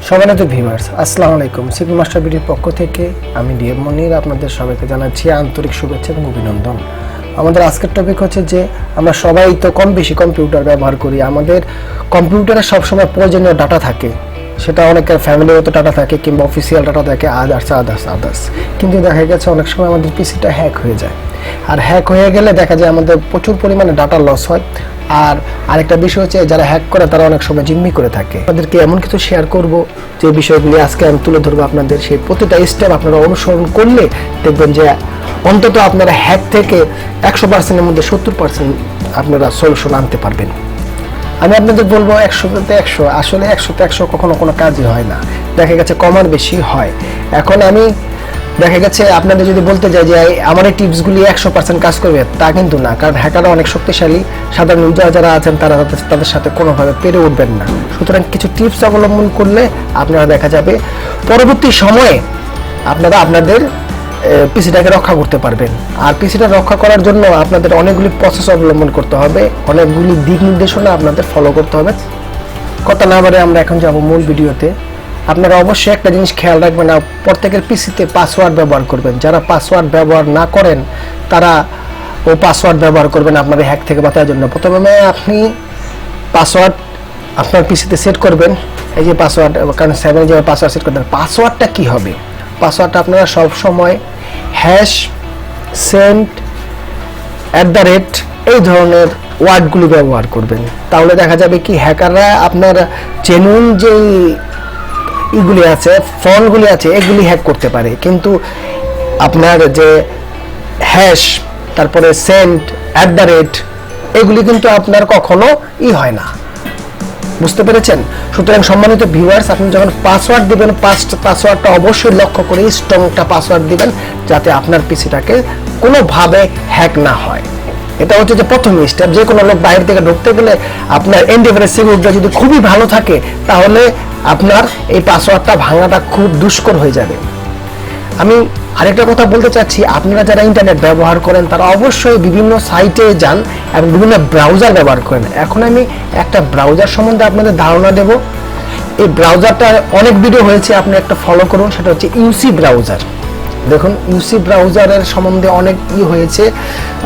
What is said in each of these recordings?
সম্মানিত ভিউয়ার্স, আসসালামু আলাইকুম। সিকিউর মাস্টার বিডির পক্ষ থেকে আমি ডিএম মনির আপনাদের সবাইকে জানাচ্ছি আন্তরিক শুভেচ্ছা এবং অভিনন্দন। আমাদের আজকের টপিক হচ্ছে যে আমরা সবাই তো কম বেশি কম্পিউটার ব্যবহার করি। আমাদের কম্পিউটারে সবসময় প্রয়োজনীয় ডাটা থাকে, সেটা অনেকের ফ্যামিলিগত ডাটা থাকে কিংবা অফিসিয়াল ডাটা থাকে, আদার্স। কিন্তু দেখা গেছে অনেক সময় আমাদের পিসিটা হ্যাক হয়ে যায়, আর হ্যাক হয়ে গেলে দেখা যায় আমাদের প্রচুর পরিমাণে ডাটা লস হয়। আর আরেকটা বিষয় হচ্ছে যারা হ্যাক করে তারা অনেক সময় জিম্মি করে থাকে। আপনাদেরকে এমন কিছু শেয়ার করব যে বিষয়গুলি আজকে আমি তুলে ধরবো আপনাদের। সেই প্রতিটা স্টেপ আপনারা অনুসরণ করলে দেখবেন যে অন্তত আপনারা হ্যাক থেকে 100%-এর মধ্যে 70% আপনারা সলিউশন আনতে পারবেন। আমি আপনাদের বলবো 100-তে 100, আসলে 100-তে 100 কখনো কোনো কাজই হয় না, দেখা গেছে কমার বেশি হয়। এখন আমি দেখা গেছে আপনাদের যদি বলতে যাই যে আমার এই টিপসগুলি 100% কাজ করবে, তা কিন্তু না, কারণ হ্যাকাররা অনেক শক্তিশালী। সাধারণ ইউজার যারা আছেন তারা তাদের সাথে কোনোভাবে পেরে উঠবেন না। সুতরাং কিছু টিপস অবলম্বন করলে আপনারা দেখা যাবে পরবর্তী সময়ে আপনারা আপনাদের পিসিটাকে রক্ষা করতে পারবেন। আর পিসিটা রক্ষা করার জন্য আপনাদের অনেকগুলি প্রসেস অবলম্বন করতে হবে, অনেকগুলি দিক নির্দেশনা আপনাদের ফলো করতে হবে। কথা না বলে আমরা এখন যাব মূল ভিডিওতে। আপনারা অবশ্যই একটা জিনিস খেয়াল রাখবেন, প্রত্যেকের পিসিতে পাসওয়ার্ড ব্যবহার করবেন। যারা পাসওয়ার্ড ব্যবহার না করেন তারা ও পাসওয়ার্ড ব্যবহার করবেন আপনাদের হ্যাক থেকে বাঁচার জন্য। প্রথমে আপনি পাসওয়ার্ড আপনার পিসিতে সেট করবেন। এই যে পাসওয়ার্ড, কারণ 7 যে পাসওয়ার্ড সেট করতে, পাসওয়ার্ডটা কি হবে? পাসওয়ার্ডটা আপনারা সব সময় হ্যাশ, সেন্ট, @ এই ধরনের ওয়ার্ডগুলি ব্যবহার করবেন। তাহলে দেখা যাবে কি হ্যাকাররা আপনার জেনুইন যে এগুলি আছে, ফন্টগুলি আছে, এগুলি হ্যাক করতে পারে। কিন্তু আপনার যে হ্যাশ, তারপরে সেন্ট, @ এগুলি কিন্তু আপনার কখনো হয় না। বুঝতে পেরেছেন? সুতরাং সম্মানিত ভিউয়ার্স, আপনি যখন পাসওয়ার্ড দিবেন, পাসওয়ার্ডটা অবশ্যই লক্ষ্য করে স্ট্রং একটা পাসওয়ার্ড দিবেন, যাতে আপনার পিসিটাকে কোনোভাবে হ্যাক না হয়। এটা হচ্ছে যে প্রথম স্টেপ। যে কোনো লোক বাইরে থেকে ঢুকতে গেলে আপনার অ্যান্টিভাইরাস সিকিউরিটি যদি খুবই ভালো থাকে তাহলে আপনার এই পাসওয়ার্ডটা ভাঙাটা খুব দুষ্কর হয়ে যাবে। আমি আরেকটা কথা বলতে চাচ্ছি, আপনারা যারা ইন্টারনেট ব্যবহার করেন তারা অবশ্যই বিভিন্ন সাইটে যান এবং বিভিন্ন ব্রাউজার ব্যবহার করেন। এখন আমি একটা ব্রাউজার সম্বন্ধে আপনাদের ধারণা দেব। এই ব্রাউজারটা অনেক ভিডিও হয়েছে, আপনি একটা ফলো করুন, সেটা হচ্ছে ইউসি ব্রাউজার। দেখুন, ইউসি ব্রাউজারের সম্বন্ধে অনেক হয়েছে,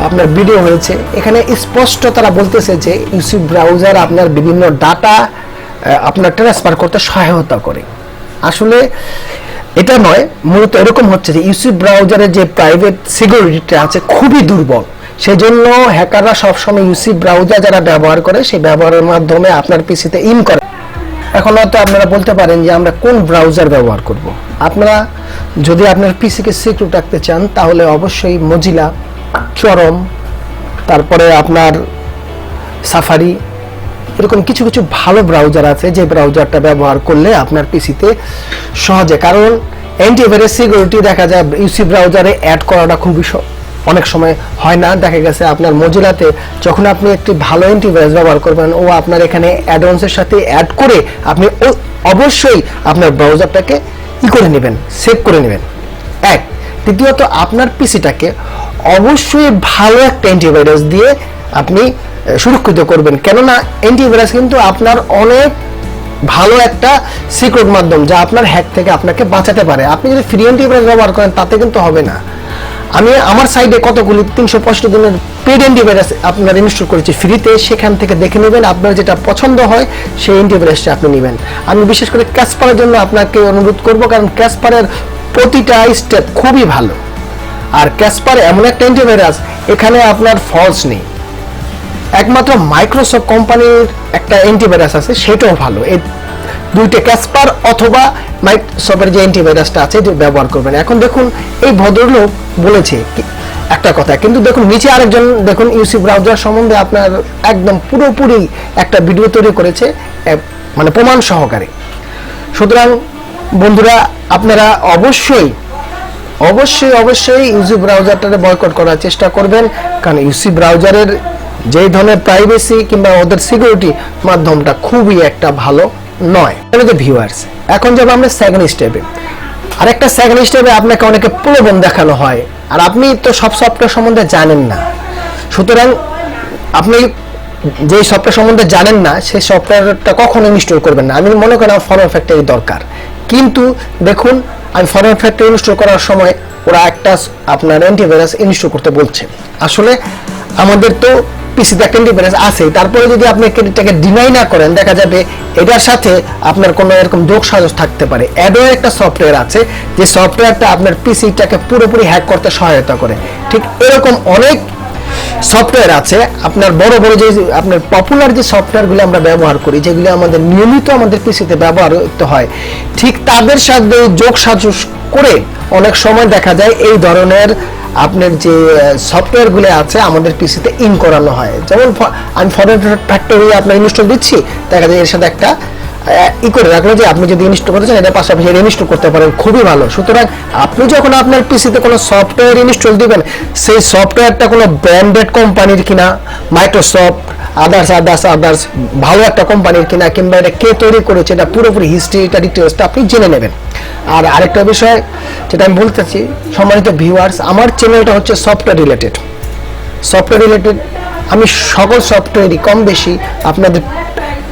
আপনার ভিডিও হয়েছে। এখানে স্পষ্ট তারা বলতেছে যে ইউসি ব্রাউজার আপনার বিভিন্ন ডাটা আপনার ট্রান্সফার করতে সহায়তা করে। আসলে এটা নয়, মূলত এরকম হচ্ছে যে ইউসি ব্রাউজারের যে প্রাইভেট সিকিউরিটিটা আছে খুবই দুর্বল। সেই জন্য হ্যাকাররা সবসময় ইউসি ব্রাউজার যারা ব্যবহার করে সেই ব্যবহারের মাধ্যমে আপনার পিসিতে করে। এখন হয়তো আপনারা বলতে পারেন যে আমরা কোন ব্রাউজার ব্যবহার করব। আপনারা যদি আপনার পিসিকে সিকিউর রাখতে চান তাহলে অবশ্যই মজিলা, চরম, তারপরে আপনার সাফারি, এরকম কিছু কিছু ভালো ব্রাউজার আছে যে ব্রাউজারটা ব্যবহার করলে আপনার পিসিতে সহজে, কারণ অ্যান্টিভাইরাস সিকিউরিটি দেখা যায় ইউসি ব্রাউজারে অ্যাড করাটা খুবই অনেক সময় হয় না। দেখা গেছে আপনার মজিলাতে যখন আপনি একটি ভালো অ্যান্টিভাইরাস ব্যবহার করবেন, ও আপনার এখানে অ্যাডভান্সের সাথে অ্যাড করে আপনি অবশ্যই আপনার ব্রাউজারটাকে করে নেবেন, সেভ করে নেবেন। এক, দ্বিতীয়ত আপনার পিসিটাকে অবশ্যই ভালো একটা অ্যান্টিভাইরাস দিয়ে আপনি সুরক্ষিত করবেন, কেননা অ্যান্টিভাইরাস কিন্তু আপনার অনেক ভালো একটা সিক্রেট মাধ্যম যা আপনার হ্যাক থেকে আপনাকে বাঁচাতে পারে। আপনি যদি ফ্রি অ্যান্টিভাইরাস ব্যবহার করেন তাতে কিন্তু হবে না। আমি আমার সাইডে কতগুলি 365 দিনের পেড অ্যান্টিভাইরাস আপনার ইনস্টল করেছি ফ্রিতে, সেখান থেকে দেখে নেবেন, আপনার যেটা পছন্দ হয় সেই অ্যান্টিভাইরাসটা আপনি নেবেন। আমি বিশেষ করে ক্যাসপারের জন্য আপনাকে অনুরোধ করব, কারণ ক্যাসপারের প্রতিটা স্টেপ খুবই ভালো। আর ক্যাসপার এমন একটা অ্যান্টিভাইরাস, এখানে আপনার ফলস নেই। একমাত্র মাইক্রোসফট কোম্পানির একটা অ্যান্টিভাইরাস আছে, সেটাও ভালো। এই দুইটা ক্যাসপার অথবা মাইক্রোসফটের যে অ্যান্টিভাইরাসটা আছে ব্যবহার করবেন। এখন দেখুন, এই ভদ্রলোক বলেছে একটা কথা, কিন্তু দেখুন নিচে আরেকজন দেখুন ইউসি ব্রাউজার সম্বন্ধে আপনার একদম পুরোপুরি একটা ভিডিও তৈরি করেছে, মানে প্রমাণ সহকারে। সুতরাং বন্ধুরা, আপনারা অবশ্যই অবশ্যই অবশ্যই ইউসি ব্রাউজারটাকে বয়কট করার চেষ্টা করবেন, কারণ ইউসি ব্রাউজারের যে ধরনের প্রাইভেসি কিংবা ওদের সিকিউরিটি মাধ্যমটা খুবই একটা ভালো নয়। ভিউয়ার্স, এখন যাব আমরা সেকেন্ড স্টেপে। আরেকটা সেকেন্ড স্টেপে আপনাকে অনেকে প্রলোভন দেখানো হয়, আর আপনি তো সব সফটওয়্যার সম্বন্ধে জানেন না। সুতরাং আপনি যে সফটওয়্যার সম্বন্ধে জানেন না সেই সফটওয়্যারটা কখনো ইনস্টল করবেন না। আমি মনে করি আমার ফরওয়ার্ড ফ্যাক্টরি দরকার, কিন্তু দেখুন আমি ফরওয়ার্ড ফ্যাক্টরি ইনস্টল করার সময় ওরা একটা আপনার অ্যান্টিভাইরাস ইনস্টল করতে বলছে। আসলে আমাদের তো পিসিতে একটা অ্যান্টিভাইরাস আছে, তারপরে যদি আপনি এটাকে ডিনাই না করেন, দেখা যাবে এটার সাথে আপনার কোনো এরকম যোগ সাজস থাকতে পারে। অ্যাডোর একটা সফটওয়্যার আছে যে সফটওয়্যারটা আপনার পিসিটাকে পুরোপুরি হ্যাক করতে সহায়তা করে। ঠিক এরকম অনেক সফটওয়্যার আছে আপনার বড় বড় যে আপনার পপুলার যে সফটওয়্যারগুলো আমরা ব্যবহার করি, যেগুলো আমাদের নিয়মিত আমাদের পিসিতে ব্যবহৃত হয়, ঠিক তাদের সাথে যোগ সাজস করে অনেক সময় দেখা যায় এই ধরনের আপনার যে সফটওয়্যারগুলো আছে আমাদের পিসিতে ইন করানো হয়। যেমন আমি ফরওয়ার্ড ফ্যাক্টরি আপনার ইনস্টল দিচ্ছি, দেখা যায় এর সাথে একটা করে রাখলো যে আপনি যদি ইনস্টল করতে চান এটা পাশাপাশি ইনস্টল করতে পারেন, খুবই ভালো। সুতরাং আপনি যখন আপনার পিসিতে কোনো সফটওয়্যার ইনস্টল দিবেন, সেই সফটওয়্যারটা কোনো ব্র্যান্ডেড কোম্পানির কিনা, মাইক্রোসফট আদার্স ভালো একটা কোম্পানির কিনা, কিংবা এটা কে তৈরি করেছে, এটা পুরোপুরি হিস্ট্রিটা ডিটেলসটা আপনি জেনে নেবেন। আর আরেকটা বিষয় যেটা আমি বলতেছি, সম্মানিত ভিউয়ার্স, আমার চ্যানেলটা হচ্ছে সফটওয়্যার রিলেটেড। আমি সকল সফটওয়্যারই কম বেশি আপনাদের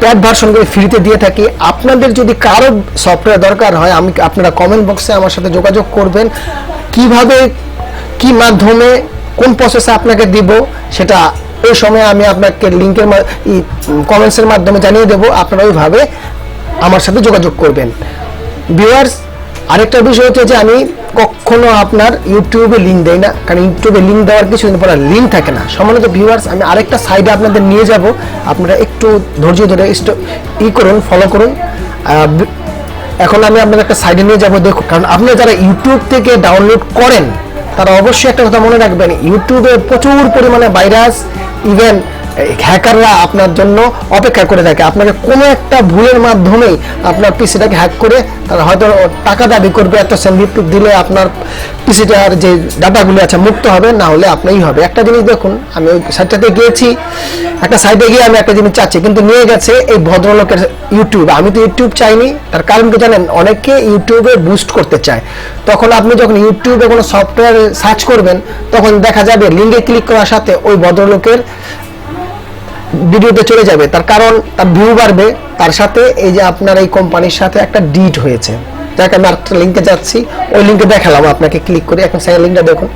প্যাড ভার্সনগুলো ফ্রিতে দিয়ে থাকি। আপনাদের যদি কারো সফটওয়্যার দরকার হয়, আপনারা কমেন্ট বক্সে আমার সাথে যোগাযোগ করবেন। কিভাবে, কি মাধ্যমে, কোন প্রসেসে আপনাকে দিব, সেটা ওই সময় আমি আপনাকে লিঙ্কের কমেন্টসের মাধ্যমে জানিয়ে দেবো। আপনারা ওইভাবে আমার সাথে যোগাযোগ করবেন। ভিউয়ার্স, আরেকটা বিষয় হচ্ছে যে আমি কখনো আপনার ইউটিউবে লিঙ্ক দেই না, কারণ ইউটিউবে লিঙ্ক দেওয়ার কিছুদিন পর লিঙ্ক থাকে না। সম্মানিত ভিউয়ার্স, আমি আরেকটা সাইডে আপনাদের নিয়ে যাব, আপনারা একটু ধৈর্য ধরে করুন, ফলো করুন। এখন আমি আপনাদের একটা সাইডে নিয়ে যাব, দেখুন, কারণ আপনারা যারা ইউটিউব থেকে ডাউনলোড করেন তারা অবশ্যই একটা কথা মনে রাখবেন, ইউটিউবে প্রচুর পরিমাণে ভাইরাস, ইভেন হ্যাকাররা আপনার জন্য অপেক্ষা করে থাকে। আপনাকে কোনো একটা ভুলের মাধ্যমেই আপনার পিসিটাকে হ্যাক করে তারা হয়তো টাকা দাবি করবে, একটা সেন্ডিট দিলে আপনার পিসিটার যে ডাটাগুলো আছে মুক্ত হবে, না হলে আপনারই হবে। একটা জিনিস দেখুন, আমি ওই সাইটটাতে গিয়েছি, একটা সাইটে গিয়ে আমি একটা জিনিস চাচ্ছি, কিন্তু নিয়ে গেছে এই ভদ্রলোকের ইউটিউব। আমি তো ইউটিউব চাইনি, তার কারণ কি জানেন, অনেকে ইউটিউবে বুস্ট করতে চায়। তখন আপনি যখন ইউটিউবে কোনো সফটওয়্যার সার্চ করবেন, তখন দেখা যাবে লিঙ্কে ক্লিক করার সাথে ওই ভদ্রলোকের ভিডিওতে চলে যাবে। তার কারণ তার ভিউ বাড়বে, তার সাথে এই যে আপনার এই কোম্পানির সাথে একটা ডিট হয়েছে। যাকে আমি একটা লিঙ্কে যাচ্ছি, ওই লিঙ্কে দেখালাম আপনাকে ক্লিক করে। এখন সেই লিঙ্কটা দেখুন,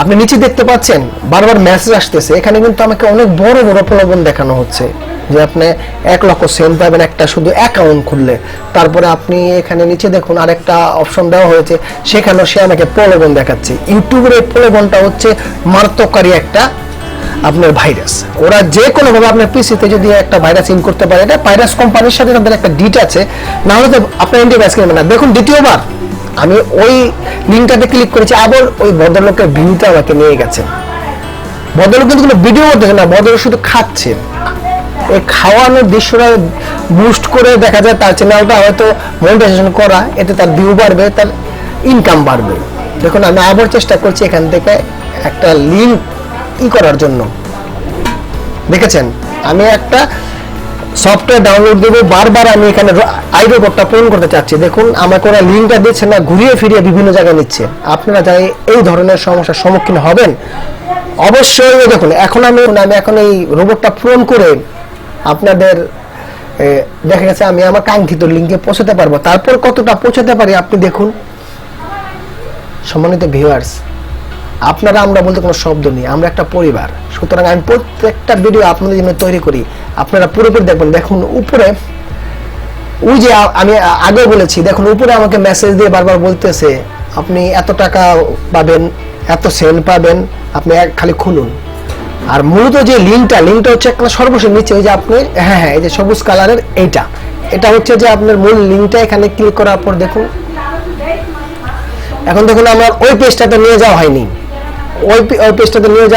আপনি নিচে দেখতে পাচ্ছেন বারবার মেসেজ আসতেছে। এখানে কিন্তু আমাকে অনেক বড় বড় প্রলোভন দেখানো হচ্ছে যে আপনি 1 লক্ষ সেন্ট পাবেন একটা শুধু অ্যাকাউন্ট খুললে। তারপরে আপনি এখানে নিচে দেখুন আরেকটা অপশন দেওয়া হয়েছে, সেখানেও সে আমাকে প্রলোভন দেখাচ্ছে। ইউটিউবের এই প্রলোভনটা হচ্ছে মারাত্মককারী একটা আপনার ভাইরাস। ওরা যে কোনো ভাবে আপনার পিসিতে যদি একটা ভাইরাস ইন করতে পারে, এটা ভাইরাস কোম্পানির সাথে তাদের একটা ডিট আছে, না হলে তো আপনার অ্যান্টিভাইরাস কিনবেন না। দেখুন, দ্বিতীয়বার আমি ওই লিঙ্কটাতে ক্লিক করেছি, আবার ওই ভদ্রলোকের ভিউতে আমাকে নিয়ে গেছে। ভদ্রলোক কিন্তু কোনো ভিডিও করতেছে না, ভদ্রলোক শুধু খাচ্ছে। এই খাওয়ানোর দৃশ্যটা বুস্ট করে দেখা যায় তার চ্যানেলটা হয়তো মনিটাইজেশন করা, এতে তার ভিউ বাড়বে, তার ইনকাম বাড়বে। দেখুন, আমি আবার চেষ্টা করছি এখান থেকে একটা লিঙ্ক করার জন্য। দেখেছেন, আমি একটা সফটওয়্যার ডাউনলোড দেবো, বারবার আমি এখানে আইডি কোডটা পূরণ করতে চাচ্ছি। দেখুন, আমাকে ওরা লিঙ্কটা দিচ্ছে না, ঘুরিয়ে ফিরিয়ে বিভিন্ন জায়গায় নিচ্ছে। আপনারা যারা এই ধরনের সমস্যার সম্মুখীন হবেন, অবশ্যই দেখুন, এখন আমি এখন এই রোবটটা পূরণ করে আপনাদের দেখা গেছে আমি আমার কাঙ্ক্ষিত লিঙ্কে পৌঁছাতে পারবো। তারপর কতটা পৌঁছাতে পারি আপনি দেখুন। সম্মানিত ভিউয়ার্স, আপনারা আমরা বলতে কোনো শব্দ নেই, আমরা একটা পরিবার। সুতরাং আমি প্রত্যেকটা ভিডিও আপনাদের জন্য তৈরি করি, আপনারা পুরোপুরি দেখবেন। দেখুন উপরে ওই যে আমি আগে বলেছি, দেখুন উপরে আমাকে মেসেজ দিয়ে বারবার বলতেছে আপনি এত টাকা পাবেন, এত সেন্ট পাবেন, আপনি খালি খুলুন। আর মূলত যে লিঙ্কটা হচ্ছে একটা সর্বশেষ নিচে, ওই যে আপনি হ্যাঁ এই যে সবুজ কালারের এটা হচ্ছে যে আপনার মূল লিঙ্কটা। এখানে ক্লিক করার পর দেখুন, এখন দেখুন আমার ওই পেজটাতে নিয়ে যাওয়া হয়নি, ওই পেজটাতে নিয়ে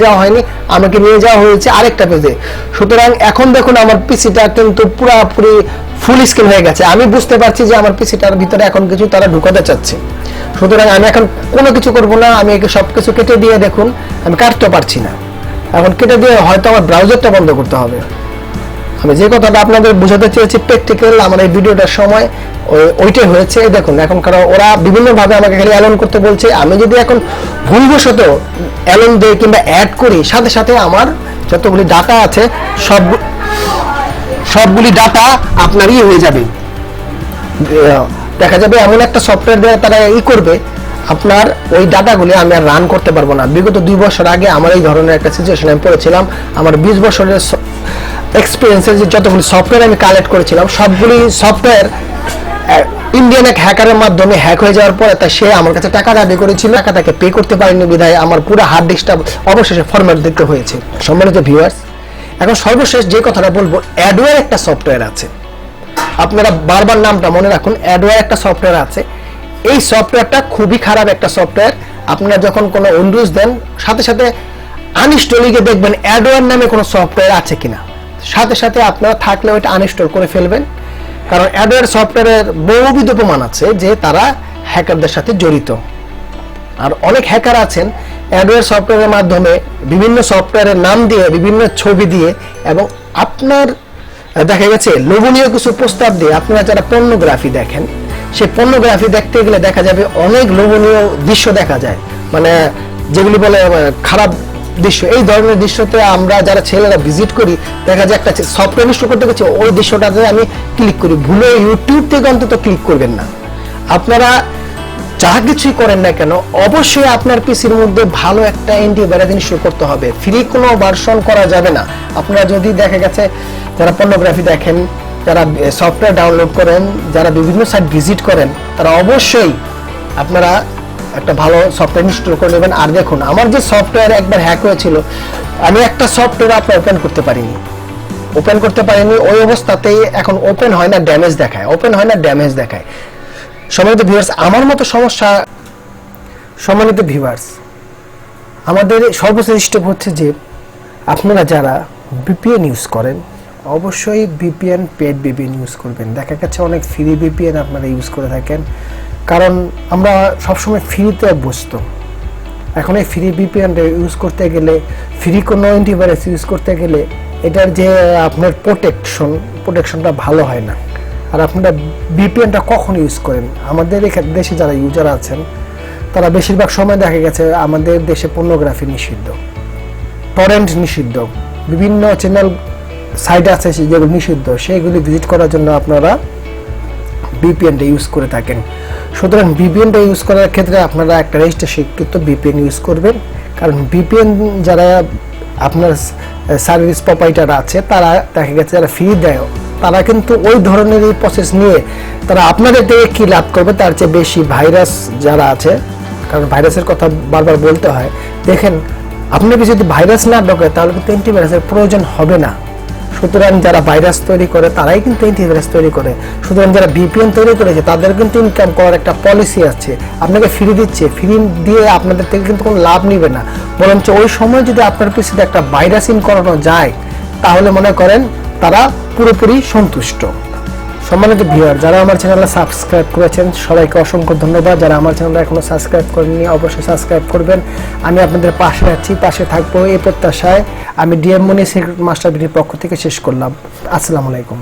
যাওয়া হয়নি, আমাকে নিয়ে যাওয়া হয়েছে আরেকটা পেজে। সুতরাং এখন দেখুন আমার পিসিটা কিন্তু পুরোপুরি ফুল স্ক্রিন হয়ে গেছে। আমি বুঝতে পারছি যে আমার পিসিটার ভিতরে এখন কিছু তারা ঢুকাতে চাচ্ছে। সুতরাং আমি এখন কোনো কিছু করবো না, আমি সব কিছু কেটে দিয়ে, দেখুন আমি কাটতে পারছি না, এখন কেটে দিয়ে হয়তো আমার ব্রাউজারটা বন্ধ করতে হবে। আমি যে কথাটা আপনাদের বোঝাতে চেয়েছি প্র্যাকটিক্যাল আমার এই ভিডিওটার সময় ওইটাই হয়েছে। দেখুন এখন কারণ ওরা বিভিন্নভাবে আমাকে খালি অ্যালন করতে বলছে, আমি যদি এখন ভুলবশত অ্যালন দেই কিংবা অ্যাড করি, সাথে সাথে আমার যতগুলি ডাটা আছে সবগুলি ডাটা আপনারই হয়ে যাবে। দেখা যাবে এমন একটা সফটওয়্যার দিয়ে তারা করবে, আপনার ওই ডাটাগুলি আমি আর রান করতে পারবো না। বিগত 2 বছর আগে আমার এই ধরনের একটা সিচুয়েশন আমি পড়েছিলাম। আমার 20 বছরের এক্সপিরিয়েন্সের যে যতগুলি সফটওয়্যার আমি কালেক্ট করেছিলাম, সবগুলি সফটওয়্যার ইন্ডিয়ান এক হ্যাকারের মাধ্যমে হ্যাক হয়ে যাওয়ার পরে সে আমার কাছে টাকা দাবি করেছিল, টাকা তাকে পে করতে পারেনি বিধায় আমার পুরো হার্ড ডিস্কটা অবশেষে ফরম্যাট দিতে হয়েছে। সম্মানিত ভিউয়ার্স, এখন সর্বশেষ যে কথাটা বলবো, অ্যাডওয়্যার একটা সফটওয়্যার আছে, আপনারা বারবার নামটা মনে রাখুন। অ্যাডওয়্যার একটা সফটওয়্যার আছে, এই সফটওয়্যারটা খুবই খারাপ একটা সফটওয়্যার। আপনারা যখন কোনো উইন্ডোজ দেন, সাথে সাথে আনইনস্টল গিয়ে দেখবেন অ্যাডওয়্যার নামে কোনো সফটওয়্যার আছে কিনা, সাথে সাথে আপনারা থাকলে ওইটা আনইনস্টল করে ফেলবেন। কারণ অ্যাডওয়্যার সফটওয়্যারের বহুবিধ প্রমাণ আছে যে তারা হ্যাকারদের সাথে জড়িত। আর অনেক হ্যাকার আছেন অ্যাডওয়্যার সফটওয়্যারের মাধ্যমে বিভিন্ন সফটওয়্যারের নাম দিয়ে, বিভিন্ন ছবি দিয়ে, এবং আপনার দেখা গেছে লোভনীয় কিছু প্রস্তাব দিয়ে আপনারা যারা পর্নোগ্রাফি দেখেন, সেই পর্নোগ্রাফি দেখতে গেলে দেখা যাবে অনেক লোভনীয় দৃশ্য দেখা যায়, মানে যেগুলি বলে খারাপ দৃশ্য। এই ধরনের দৃশ্যতে আমরা যারা ছেলেরা ভিজিট করি, দেখা যায় একটা সফটওয়্যার ইনস্টল করতে গেছি, ওই দৃশ্যটাতে আমি ক্লিক করি। ভুলে ইউটিউব থেকে অন্তত ক্লিক করবেন না। আপনারা যা কিছুই করেন না কেন, অবশ্যই আপনার পিসির মধ্যে ভালো একটা অ্যান্টিভাইরাস ইনস্টল করতে হবে। ফ্রি কোনো ভার্সন করা যাবে না। আপনারা যদি দেখা গেছে যারা পর্নোগ্রাফি দেখেন, যারা সফটওয়্যার ডাউনলোড করেন, যারা বিভিন্ন সাইট ভিজিট করেন, তারা অবশ্যই আপনারা একটা ভালো সফটওয়্যার ইনস্টল করে নেবেন। আর দেখুন, আমার যে সফটওয়্যার একবার হ্যাক হয়েছিল, আমি একটা সফটওয়্যার আপনার ওপেন করতে পারিনি। ওই অবস্থাতেই এখন ওপেন হয় না, ড্যামেজ দেখায়। সম্মানিত ভিউয়ার্স, আমার মতো সমস্যা, সম্মানিত ভিউয়ার্স, আমাদের সর্বশেষ স্টেপ হচ্ছে যে আপনারা যারা ভিপিএন ইউজ করেন, অবশ্যই ভিপিএন পেড ভিপিএন ইউজ করবেন। দেখা গেছে অনেক ফ্রি ভিপিএন আপনারা ইউজ করে থাকেন, কারণ আমরা সবসময় ফ্রিতে অভ্যস্ত। এখন এই ফ্রি ভিপিএনটা ইউজ করতে গেলে, ফ্রি কোনো অ্যান্টিভাইরাস ইউজ করতে গেলে এটার যে আপনার প্রোটেকশনটা ভালো হয় না। আর আপনারা ভিপিএনটা কখন ইউজ করেন? আমাদের এখানে দেশে যারা ইউজার আছেন, তারা বেশিরভাগ সময় দেখা গেছে আমাদের দেশে পর্নোগ্রাফি নিষিদ্ধ, টরেন্ট নিষিদ্ধ, বিভিন্ন চ্যানেল সাইট আছে যেগুলো নিষিদ্ধ, সেইগুলি ভিজিট করার জন্য আপনারা ভিপিএনটা ইউজ করে থাকেন। সুতরাং ভিপিএনটা ইউজ করার ক্ষেত্রে আপনারা একটা রেজিস্ট্রেশনকৃত ভিপিএন ইউজ করবেন। কারণ ভিপিএন যারা আপনার সার্ভিস প্রোভাইডার আছে, তারা দেখা গেছে যারা ফ্রি দেয়, তারা কিন্তু ওই ধরনের এই প্রসেস নিয়ে তারা আপনাদের থেকে কী লাভ করবে তার চেয়ে বেশি ভাইরাস যারা আছে, কারণ ভাইরাসের কথা বারবার বলতে হয়। দেখেন, আপনাকে যদি ভাইরাস না ঢোকে তাহলে কিন্তু অ্যান্টিভাইরাসের প্রয়োজন হবে না। সুতরাং যারা ভাইরাস তৈরি করে তারাই কিন্তু অ্যান্টিভাইরাস তৈরি করে। সুতরাং যারা ভিপিএন তৈরি করেছে তাদের কিন্তু ইনকাম করার একটা পলিসি আছে। আপনাকে ফ্রি দিচ্ছে, ফ্রি দিয়ে আপনাদের থেকে কিন্তু কোনো লাভ নিবে না, বরঞ্চ ওই সময় যদি আপনার পিসিতে একটা ভাইরাস ইন করানো যায়, তাহলে মনে করেন তারা পুরোপুরি সন্তুষ্ট। সম্মানিত ভিউয়ার, যারা আমার চ্যানেলে সাবস্ক্রাইব করেছেন সবাইকে অসংখ্য ধন্যবাদ। যারা আমার চ্যানেলে এখনো সাবস্ক্রাইব করেননি, অবশ্যই সাবস্ক্রাইব করবেন। আমি আপনাদের পাশে থাকবো এই প্রত্যাশায় আমি ডিএম মনি সিক্রেট মাস্টার বিডির পক্ষ থেকে শেষ করলাম। আসসালামু আলাইকুম।